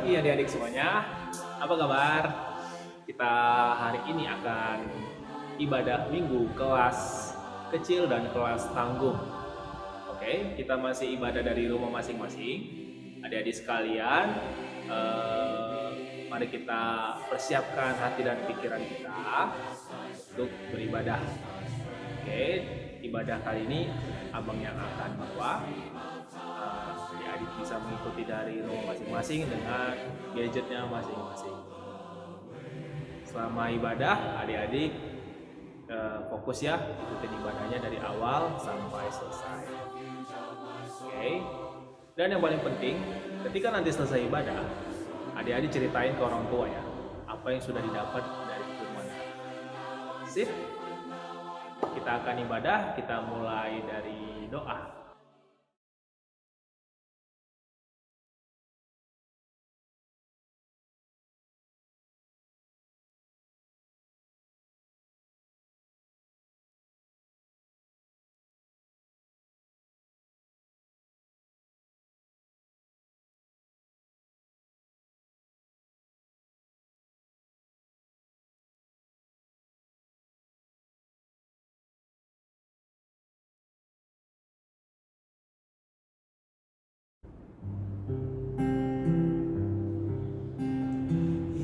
pagi adik-adik semuanya. Apa kabar? Kita hari ini akan ibadah minggu kelas kecil dan kelas tanggung. Oke, kita masih ibadah dari rumah masing-masing. Adik-adik sekalian, mari kita persiapkan hati dan pikiran kita untuk beribadah. Oke, ibadah kali ini abang yang akan bawa. Adik bisa mengikuti dari rumah masing-masing dengan gadgetnya masing-masing. Selama ibadah, adik-adik fokus ya, ikutin ibadahnya dari awal sampai selesai. Oke. Dan yang paling penting, ketika nanti selesai ibadah, adik-adik ceritain ke orang tua ya, apa yang sudah didapat dari firman. Sip? Kita akan ibadah, kita mulai dari doa.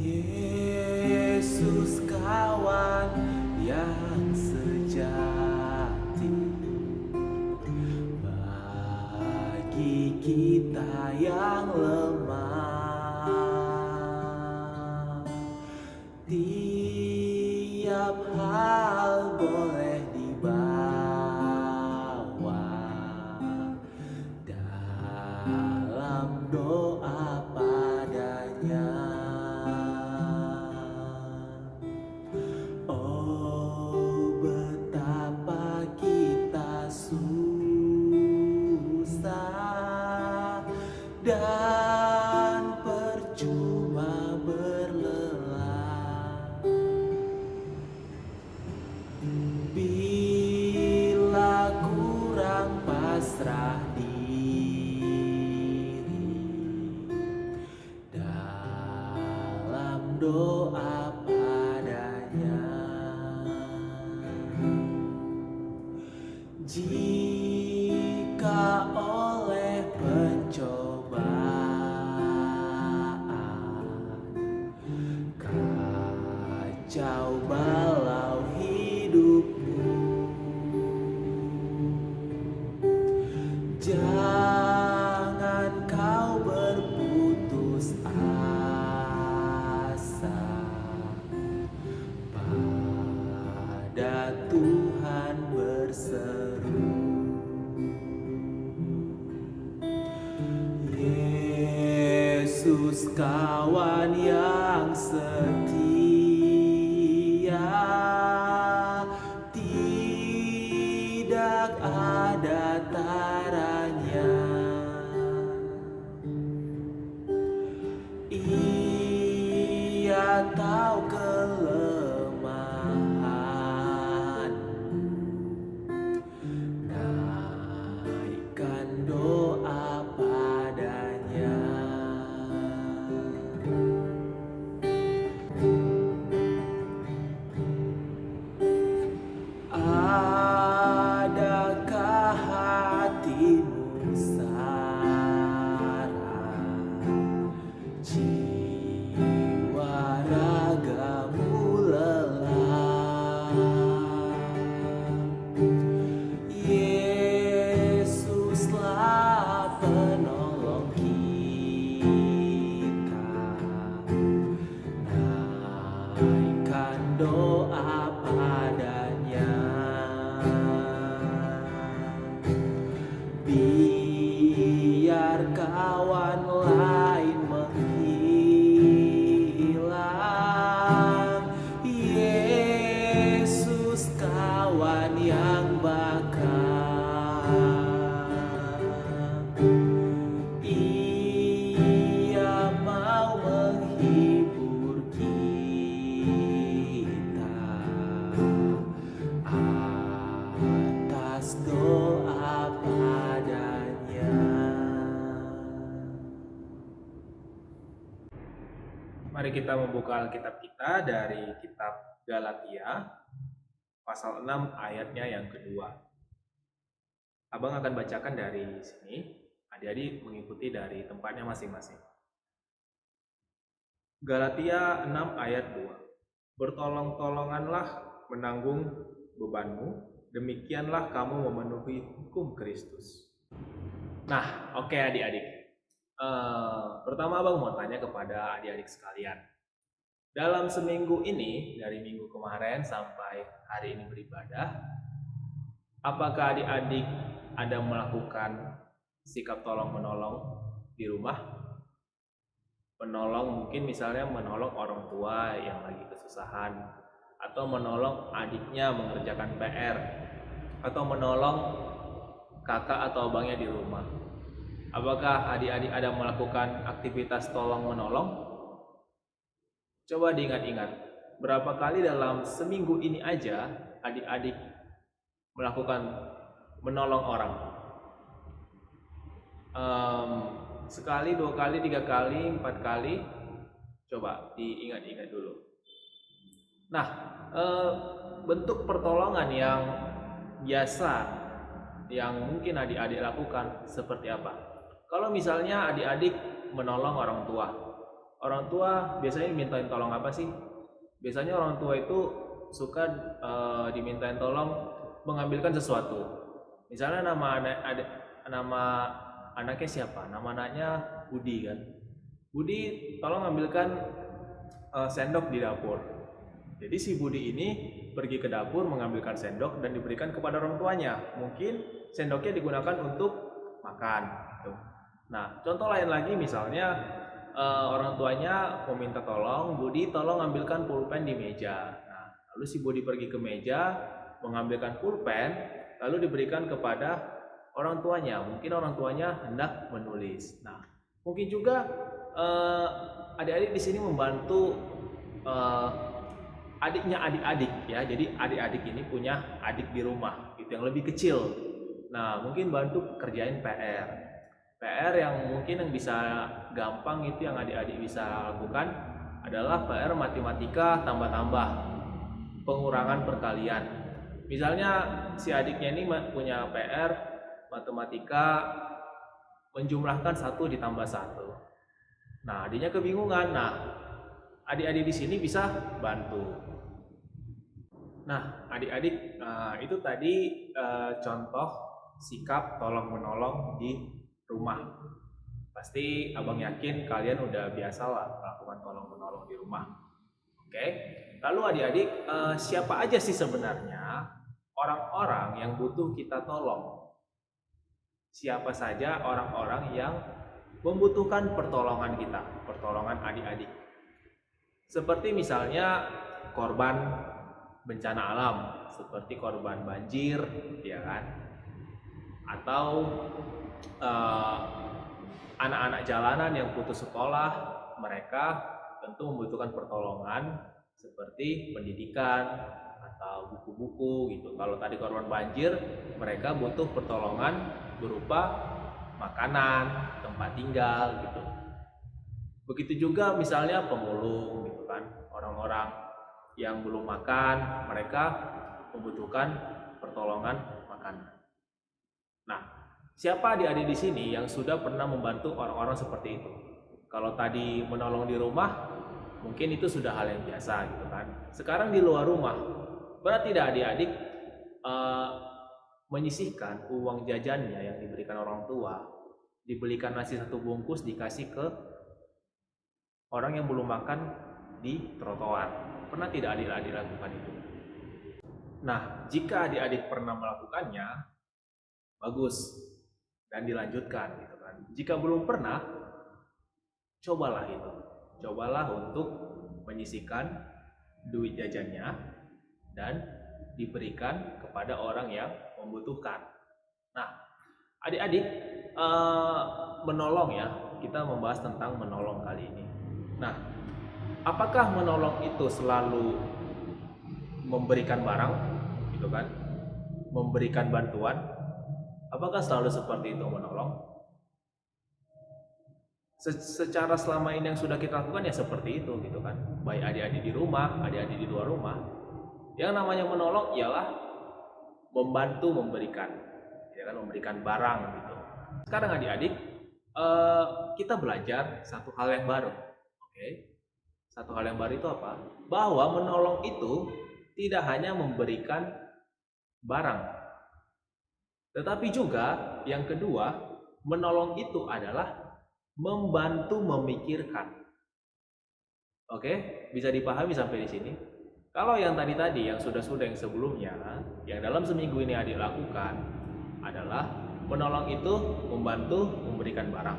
Yesus kawan yang sejati, bagi kita yang lemah, tiap hal boleh dibawa dalam doa padanya. Oh, betapa kita susah dan percuma berlelah bila kurang pasrah diri dalam doa padanya. Jika oleh pencobaan kacau balau hidupmu, jangan kau berputus asa, pada Tuhan berseru. Yesus kawan yang setia, tidak ada taranya. Ia tahu kelemahan, naikkan doa padanya. Adakah hatimu sarang, jiwa ragamu lelah? Yesuslah penolong kita, naikkan doa padanya. Biar kawan lain menghilang, Yesus kawan yang bakal. Ia mau menghibur kita Mari kita membuka Alkitab kita dari kitab Galatia pasal 6 ayatnya yang kedua. Abang akan bacakan dari sini, adik-adik mengikuti dari tempatnya masing-masing. Galatia 6 ayat 2. Bertolong-tolonganlah menanggung bebanmu, demikianlah kamu memenuhi hukum Kristus. Nah, oke adik-adik. Pertama abang mau tanya kepada adik-adik sekalian. Dalam seminggu ini, dari minggu kemarin sampai hari ini beribadah, apakah adik-adik ada melakukan sikap tolong-menolong di rumah? Menolong mungkin misalnya menolong orang tua yang lagi kesusahan, atau menolong adiknya mengerjakan PR, atau menolong kakak atau abangnya di rumah. Apakah adik-adik ada melakukan aktivitas tolong-menolong? Coba diingat-ingat, berapa kali dalam seminggu ini aja adik-adik melakukan menolong orang? Sekali, 2 kali, 3 kali, 4 kali? Coba diingat-ingat dulu. Nah, bentuk pertolongan yang biasa yang mungkin adik-adik lakukan seperti apa? Kalau misalnya adik-adik menolong orang tua biasanya dimintain tolong apa sih? Biasanya orang tua itu suka dimintain tolong mengambilkan sesuatu. Misalnya nama anaknya siapa? Nama anaknya Budi kan. Budi tolong ambilkan sendok di dapur. Jadi si Budi ini pergi ke dapur mengambilkan sendok dan diberikan kepada orang tuanya. Mungkin sendoknya digunakan untuk makan gitu. Nah, contoh lain lagi misalnya orang tuanya meminta tolong, Budi tolong ambilkan pulpen di meja. Nah, lalu si Budi pergi ke meja mengambilkan pulpen, lalu diberikan kepada orang tuanya. Mungkin orang tuanya hendak menulis. Nah, mungkin juga adik-adik di sini membantu adiknya adik-adik ya. Jadi adik-adik ini punya adik di rumah, itu yang lebih kecil. Nah, mungkin bantu kerjain PR yang mungkin yang bisa gampang itu yang adik-adik bisa lakukan adalah PR matematika tambah-tambah, pengurangan perkalian. Misalnya si adiknya ini punya PR matematika menjumlahkan 1 ditambah 1. Nah, adiknya kebingungan. Nah, adik-adik di sini bisa bantu. Nah, adik-adik itu tadi contoh sikap tolong-menolong di rumah. Pasti abang yakin kalian udah biasa lah melakukan tolong-menolong di rumah. Oke. Lalu adik-adik, siapa aja sih sebenarnya orang-orang yang butuh kita tolong? Siapa saja orang-orang yang membutuhkan pertolongan kita, pertolongan adik-adik? Seperti misalnya korban bencana alam, seperti korban banjir, ya kan? Atau anak-anak jalanan yang putus sekolah, mereka tentu membutuhkan pertolongan seperti pendidikan atau buku-buku gitu. Kalau tadi korban banjir, mereka butuh pertolongan berupa makanan, tempat tinggal gitu. Begitu juga misalnya pemulung gitu kan, orang-orang yang belum makan, mereka membutuhkan pertolongan makanan. Nah, siapa adik-adik di sini yang sudah pernah membantu orang-orang seperti itu? Kalau tadi menolong di rumah, mungkin itu sudah hal yang biasa gitu kan. Sekarang di luar rumah, berat tidak adik-adik menyisihkan uang jajannya yang diberikan orang tua, dibelikan nasi 1 bungkus dikasih ke orang yang belum makan di trotoar? Pernah tidak adik-adik lakukan itu? Nah, jika adik-adik pernah melakukannya, bagus dan dilanjutkan gitu kan. Jika belum pernah, cobalah itu. Cobalah untuk menyisihkan duit jajannya dan diberikan kepada orang yang membutuhkan. Nah, adik-adik menolong ya. Kita membahas tentang menolong kali ini. Nah, apakah menolong itu selalu memberikan barang gitu kan? Memberikan bantuan? Apakah selalu seperti itu menolong? secara selama ini yang sudah kita lakukan ya seperti itu gitu kan. Baik adik-adik di rumah, adik-adik di luar rumah. Yang namanya menolong ialah membantu memberikan, ya kan, memberikan barang gitu. Sekarang adik-adik, kita belajar satu hal yang baru. Oke. Satu hal yang baru itu apa? Bahwa menolong itu tidak hanya memberikan barang, tetapi juga yang kedua, menolong itu adalah membantu memikirkan. Oke, bisa dipahami sampai di sini? Kalau yang tadi yang sudah yang sebelumnya, yang dalam seminggu ini adik lakukan adalah menolong itu membantu memberikan barang.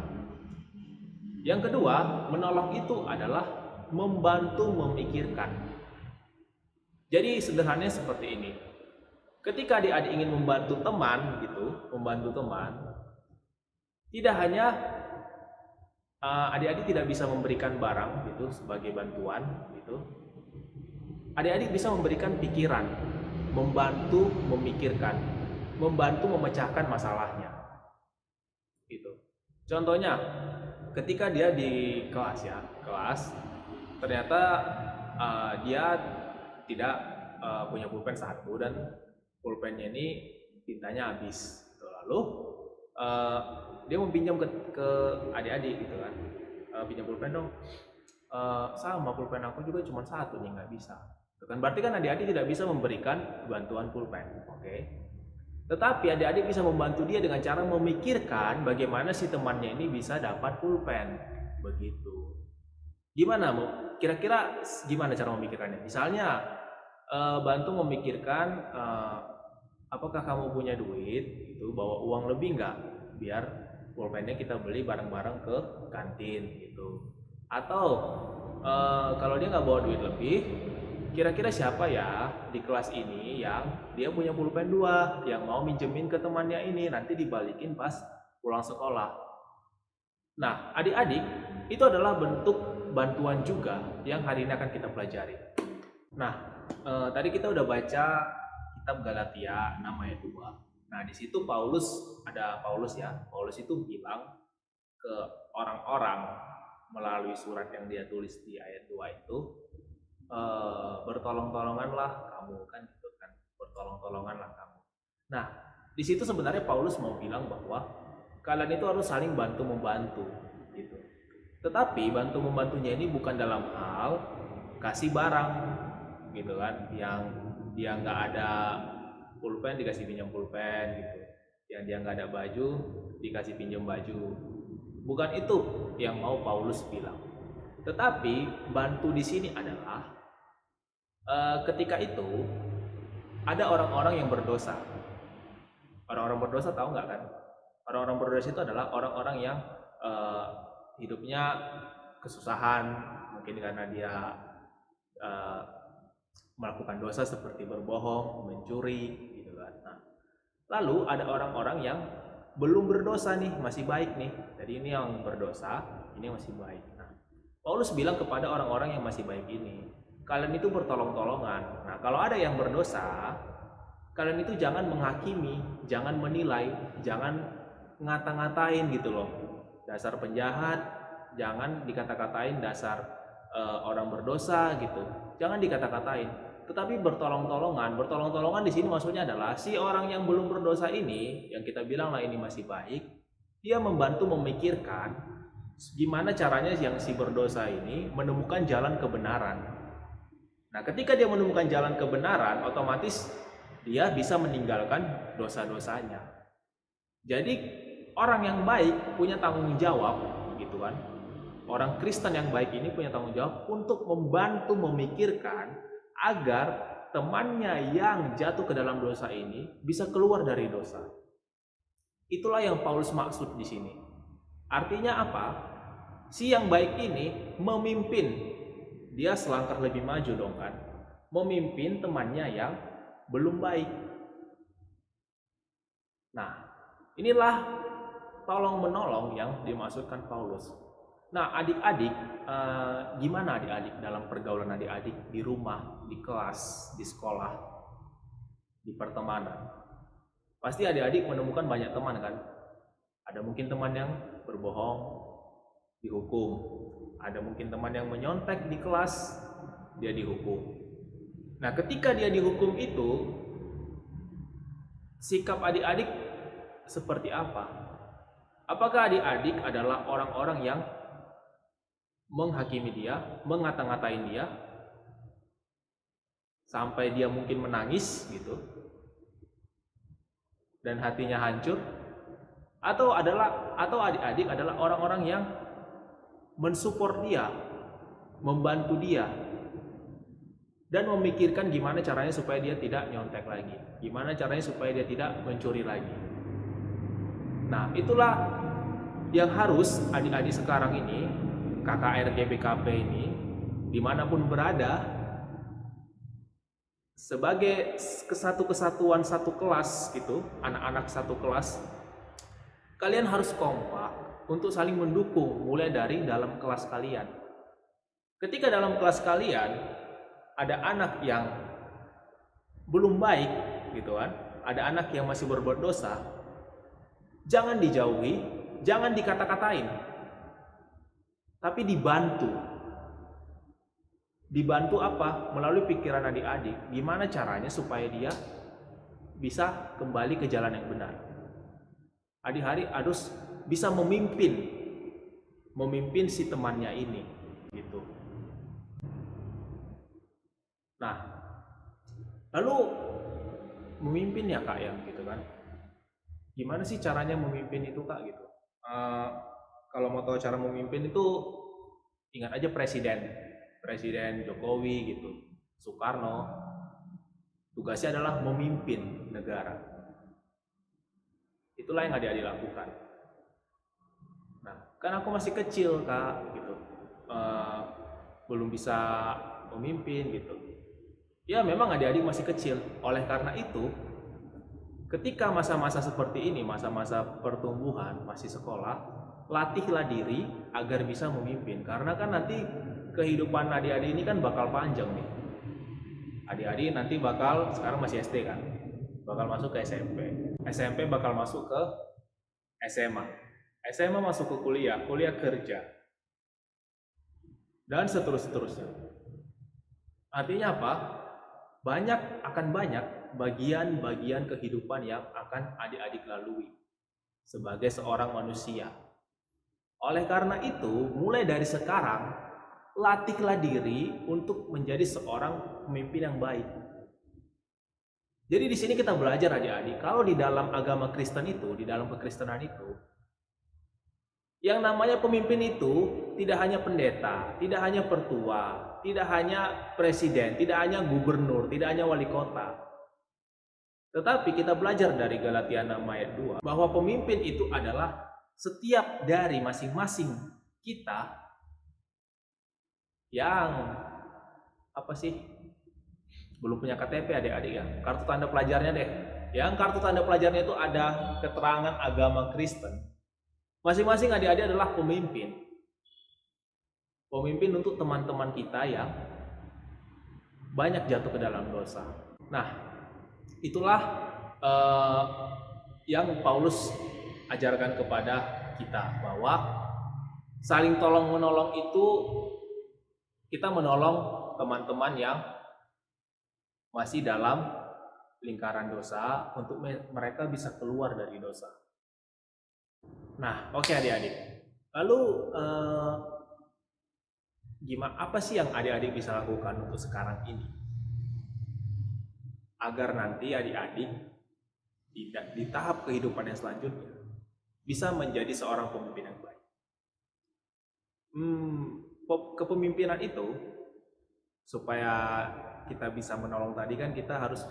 Yang kedua, menolong itu adalah membantu memikirkan. Jadi sederhananya seperti ini. Ketika adik-adik ingin membantu teman gitu, membantu teman, tidak hanya adik-adik tidak bisa memberikan barang gitu sebagai bantuan gitu. Adik-adik bisa memberikan pikiran, membantu memikirkan, membantu memecahkan masalahnya. Gitu. Contohnya, ketika dia di kelas ternyata dia tidak punya pulpen satu dan pulpennya ini tintanya habis. Lalu dia meminjam ke adik-adik gitu kan, pinjam pulpen dong. Sama pulpen aku juga cuma satu nih, nggak bisa. Kan berarti kan adik-adik tidak bisa memberikan bantuan pulpen, oke? Tetapi adik-adik bisa membantu dia dengan cara memikirkan bagaimana si temannya ini bisa dapat pulpen, begitu. Gimana, kira-kira gimana cara memikirkannya? Misalnya bantu memikirkan apakah kamu punya duit, itu bawa uang lebih nggak, biar pulpennya kita beli bareng-bareng ke kantin gitu. Atau kalau dia nggak bawa duit lebih, kira-kira siapa ya di kelas ini yang dia punya pulpen 2 yang mau minjemin ke temannya ini, nanti dibalikin pas pulang sekolah. Nah, adik-adik, itu adalah bentuk bantuan juga yang hari ini akan kita pelajari. Nah, tadi kita udah baca kitab Galatia 6 ayat 2. Nah, di situ Paulus itu bilang ke orang-orang melalui surat yang dia tulis di ayat 2 itu, bertolong-tolonganlah kamu, kan gitu kan, bertolong-tolonganlah kamu. Nah, di situ sebenarnya Paulus mau bilang bahwa kalian itu harus saling bantu membantu gitu. Tetapi bantu membantunya ini bukan dalam hal kasih barang gitu kan, yang dia nggak ada pulpen dikasih pinjam pulpen gitu, yang dia nggak ada baju dikasih pinjam baju. Bukan itu yang mau Paulus bilang. Tetapi bantu di sini adalah ketika itu ada orang-orang yang berdosa. Orang-orang berdosa tahu nggak kan? Orang-orang berdosa itu adalah orang-orang yang hidupnya kesusahan, mungkin karena dia melakukan dosa seperti berbohong, mencuri, gitu kan. Nah, lalu ada orang-orang yang belum berdosa nih, masih baik nih. Jadi ini yang berdosa, ini yang masih baik. Nah, Paulus bilang kepada orang-orang yang masih baik ini, kalian itu bertolong-tolongan. Nah, kalau ada yang berdosa, kalian itu jangan menghakimi, jangan menilai, jangan ngata-ngatain gitu loh. Dasar penjahat, jangan dikata-katain dasar orang berdosa gitu. Jangan dikata-katain. Tetapi bertolong-tolongan. Bertolong-tolongan di sini maksudnya adalah si orang yang belum berdosa ini, yang kita bilang lah ini masih baik, dia membantu memikirkan gimana caranya yang si berdosa ini menemukan jalan kebenaran. Nah, ketika dia menemukan jalan kebenaran, otomatis dia bisa meninggalkan dosa-dosanya. Jadi orang yang baik punya tanggung jawab gitu kan. Orang Kristen yang baik ini punya tanggung jawab untuk membantu memikirkan agar temannya yang jatuh ke dalam dosa ini bisa keluar dari dosa. Itulah yang Paulus maksud di sini. Artinya apa? Si yang baik ini memimpin, dia selangkah lebih maju dong kan, memimpin temannya yang belum baik. Nah, inilah tolong menolong yang dimaksudkan Paulus. Nah, adik-adik, gimana adik-adik dalam pergaulan adik-adik di rumah, di kelas, di sekolah, di pertemanan? Pasti adik-adik menemukan banyak teman kan? Ada mungkin teman yang berbohong, dihukum. Ada mungkin teman yang menyontek di kelas, dia dihukum. Nah, ketika dia dihukum itu, sikap adik-adik seperti apa? Apakah adik-adik adalah orang-orang yang menghakimi dia, mengata-ngatain dia, sampai dia mungkin menangis gitu, dan hatinya hancur? Atau adik-adik adalah orang-orang yang mensupport dia, membantu dia, dan memikirkan gimana caranya supaya dia tidak nyontek lagi, gimana caranya supaya dia tidak mencuri lagi. Nah, itulah yang harus adik-adik sekarang ini, KKR GBKP ini, dimanapun berada, sebagai kesatuan satu kelas gitu, anak-anak satu kelas, kalian harus kompak untuk saling mendukung mulai dari dalam kelas kalian. Ketika dalam kelas kalian ada anak yang belum baik gitu kan, ada anak yang masih berbuat dosa, jangan dijauhi, jangan dikata-katain, tapi dibantu. Dibantu apa? Melalui pikiran adik-adik, gimana caranya supaya dia bisa kembali ke jalan yang benar. Adik-adik harus bisa memimpin si temannya ini gitu. Nah, lalu memimpin ya kak ya gitu kan, gimana sih caranya memimpin itu kak gitu? Kalau mau tahu cara memimpin itu, ingat aja Presiden Jokowi gitu, Soekarno, tugasnya adalah memimpin negara. Itulah yang adik-adik lakukan. Nah, kan aku masih kecil kak gitu, belum bisa memimpin gitu. Ya memang adik-adik masih kecil. Oleh karena itu, ketika masa-masa seperti ini, masa-masa pertumbuhan, masih sekolah, latihlah diri agar bisa memimpin. Karena kan nanti kehidupan adik-adik ini kan bakal panjang nih. Adik-adik nanti bakal, sekarang masih SD kan, bakal masuk ke SMP bakal masuk ke SMA masuk ke kuliah kerja, dan seterusnya. Artinya apa? Akan banyak bagian-bagian kehidupan yang akan adik-adik lalui sebagai seorang manusia. Oleh karena itu, mulai dari sekarang, latihlah diri untuk menjadi seorang pemimpin yang baik. Jadi di sini kita belajar adik-adik, kalau di dalam agama Kristen itu, di dalam kekristenan itu, yang namanya pemimpin itu tidak hanya pendeta, tidak hanya pertua, tidak hanya presiden, tidak hanya gubernur, tidak hanya wali kota. Tetapi kita belajar dari Galatia 6 ayat 2 bahwa pemimpin itu adalah setiap dari masing-masing kita yang belum punya KTP adik-adik ya, kartu tanda pelajarnya deh. Yang kartu tanda pelajarnya itu ada keterangan agama Kristen. Masing-masing adik-adik adalah pemimpin. Pemimpin untuk teman-teman kita yang banyak jatuh ke dalam dosa. Nah, itulah yang Paulus ajarkan kepada kita, bahwa saling tolong-menolong itu, kita menolong teman-teman yang masih dalam lingkaran dosa untuk mereka bisa keluar dari dosa. Nah, oke adik-adik. Lalu apa sih yang adik-adik bisa lakukan untuk sekarang ini agar nanti adik-adik di tahap kehidupan yang selanjutnya bisa menjadi seorang pemimpin yang baik? Kepemimpinan itu, supaya kita bisa menolong tadi kan kita harus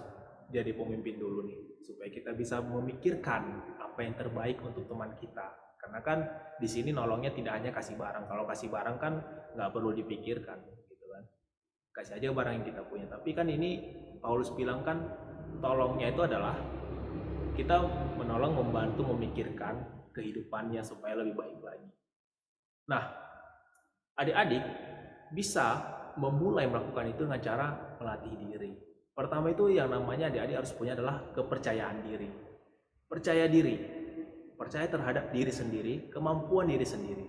jadi pemimpin dulu nih, supaya kita bisa memikirkan apa yang terbaik untuk teman kita. Karena kan di sini nolongnya tidak hanya kasih barang. Kalau kasih barang kan nggak perlu dipikirkan, gitu kan. Kasih aja barang yang kita punya. Tapi kan ini Paulus bilang kan, tolongnya itu adalah kita menolong, membantu, memikirkan kehidupannya supaya lebih baik lagi. Nah, adik-adik bisa memulai melakukan itu dengan cara melatih diri. Pertama itu yang namanya adik-adik harus punya adalah kepercayaan diri. Percaya terhadap diri sendiri, kemampuan diri sendiri.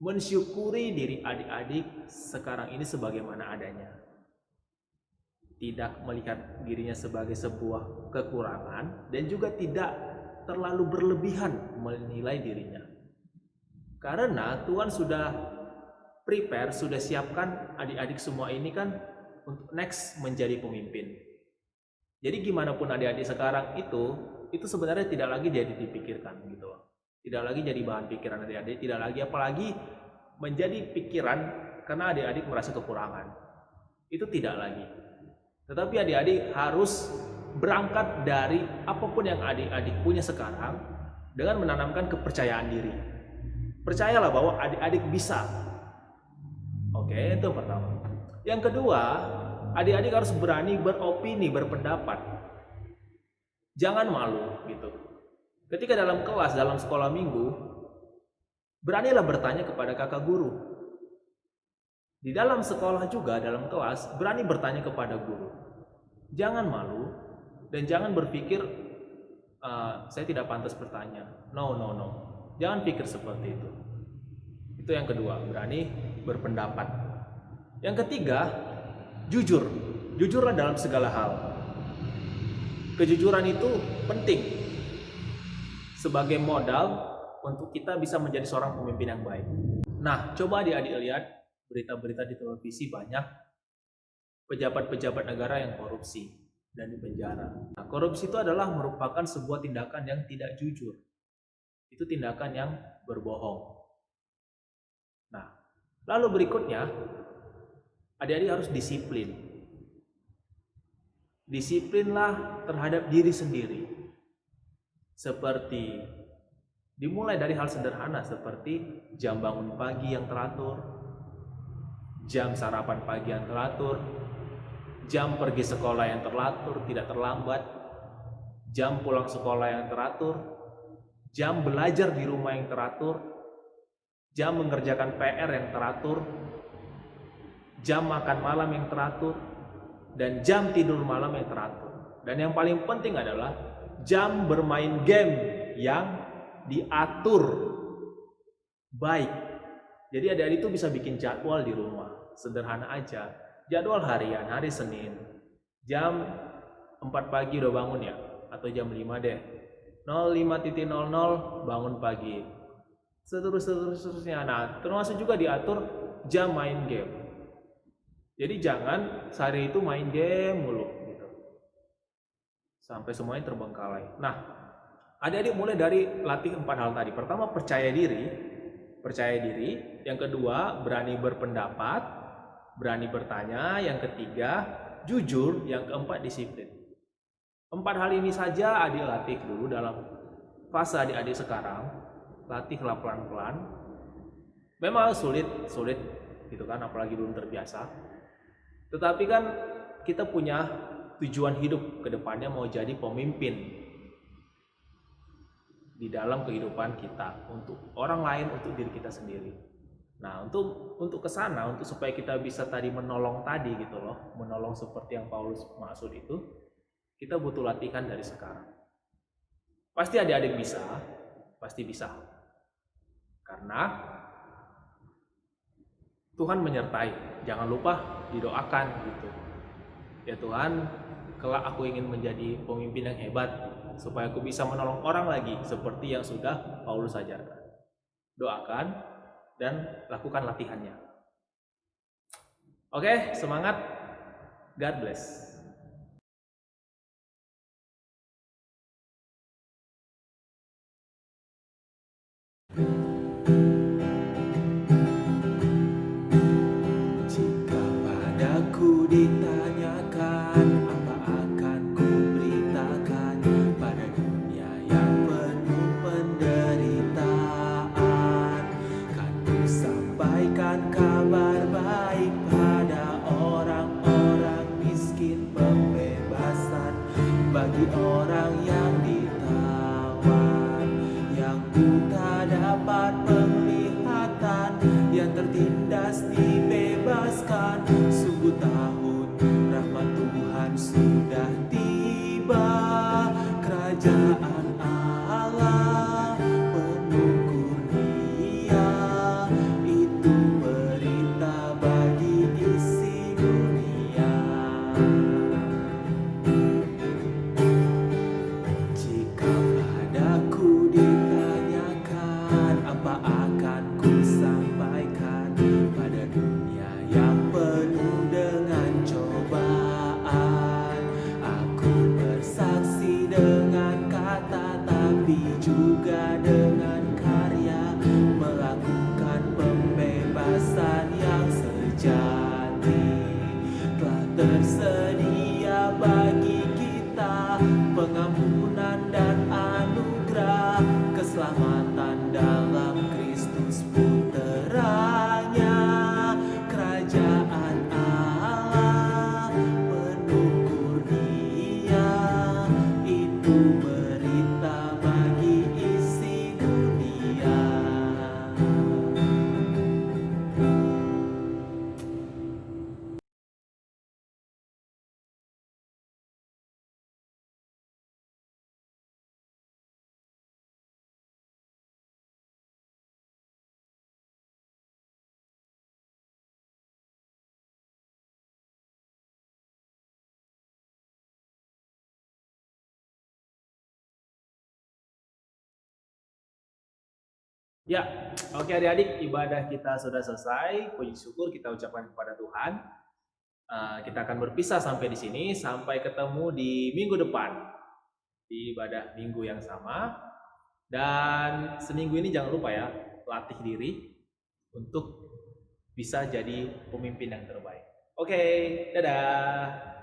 mensyukuri diri adik-adik sekarang ini sebagaimana adanya. Tidak melihat dirinya sebagai sebuah kekurangan dan juga tidak terlalu berlebihan menilai dirinya. Karena Tuhan sudah prepare, sudah siapkan adik-adik semua ini kan untuk next menjadi pemimpin. Jadi gimana pun adik-adik sekarang itu sebenarnya tidak lagi jadi dipikirkan gitu loh. Tidak lagi jadi bahan pikiran adik-adik, tidak lagi apalagi menjadi pikiran karena adik-adik merasa kekurangan. Itu tidak lagi. Tetapi adik-adik harus berangkat dari apapun yang adik-adik punya sekarang dengan menanamkan kepercayaan diri. Percayalah bahwa adik-adik bisa. Oke, itu yang pertama. Yang kedua, adik-adik harus berani beropini, berpendapat. Jangan malu gitu. Ketika dalam kelas, dalam sekolah minggu, beranilah bertanya kepada kakak guru. Di dalam sekolah juga, dalam kelas, berani bertanya kepada guru. Jangan malu dan jangan berpikir saya tidak pantas bertanya. No. Jangan pikir seperti itu. Itu yang kedua, berani berpendapat. Yang ketiga, jujur. Jujurlah dalam segala hal. Kejujuran itu penting sebagai modal untuk kita bisa menjadi seorang pemimpin yang baik. Nah, coba adik-adik lihat berita-berita di televisi, banyak pejabat-pejabat negara yang korupsi dan dipenjara. Nah, korupsi itu adalah merupakan sebuah tindakan yang tidak jujur. Itu tindakan yang berbohong. Nah, lalu berikutnya, adik-adik harus disiplin. Disiplinlah terhadap diri sendiri. Seperti dimulai dari hal sederhana seperti jam bangun pagi yang teratur, jam sarapan pagi yang teratur, jam pergi sekolah yang teratur, tidak terlambat, jam pulang sekolah yang teratur, jam belajar di rumah yang teratur, jam mengerjakan PR yang teratur, jam makan malam yang teratur, dan jam tidur malam yang teratur. Dan yang paling penting adalah jam bermain game yang diatur baik. Jadi adik-adik itu bisa bikin jadwal di rumah, sederhana aja. Jadwal harian, hari Senin, jam 4 pagi udah bangun ya, atau jam 5 deh. 05.00 bangun pagi. Seterusnya. Nah, termasuk juga diatur jam main game. Jadi jangan sehari itu main game mulu gitu. Sampai semuanya terbengkalai. Nah, adik-adik mulai dari latih 4 hal tadi. Pertama, percaya diri. Yang kedua, berani berpendapat, berani bertanya. Yang ketiga, jujur. Yang keempat, disiplin. 4 hal ini saja adik latih dulu dalam fase adik-adik sekarang. Latihlah pelan-pelan. Memang sulit gitu kan, apalagi belum terbiasa. Tetapi kan kita punya tujuan hidup ke depannya, mau jadi pemimpin di dalam kehidupan kita, untuk orang lain, untuk diri kita sendiri. Nah, untuk kesana, untuk supaya kita bisa tadi menolong tadi gitu loh, menolong seperti yang Paulus maksud itu, kita butuh latihan dari sekarang. Pasti adik-adik bisa, pasti bisa. Karena Tuhan menyertai. Jangan lupa didoakan gitu. Ya Tuhan, kelak aku ingin menjadi pemimpin yang hebat supaya aku bisa menolong orang lagi seperti yang sudah Paulus ajarkan. Doakan dan lakukan latihannya. Oke, semangat. God bless. Jika padaku ditanyakan, apa akan ku beritakan pada dunia yang penuh penderitaan? Kan ku sampaikan kabar baik pada orang-orang miskin, pembebasan bagi orang yang ditawan, yang buta dapat penglihatan, yang tertindas dibebaskan. Sungguh tahun rahmat tersedia bagi kita pengampunan dan anugerah, keselamatan dalam Kristus puteranya. Kerajaan Allah penuh kurnia, itu berita bagi isi dunia. Ya, oke adik-adik, ibadah kita sudah selesai. Puji syukur kita ucapkan kepada Tuhan. Kita akan berpisah sampai di sini. Sampai ketemu di minggu depan di ibadah minggu yang sama. Dan seminggu ini jangan lupa ya, latih diri untuk bisa jadi pemimpin yang terbaik. Oke, dadah.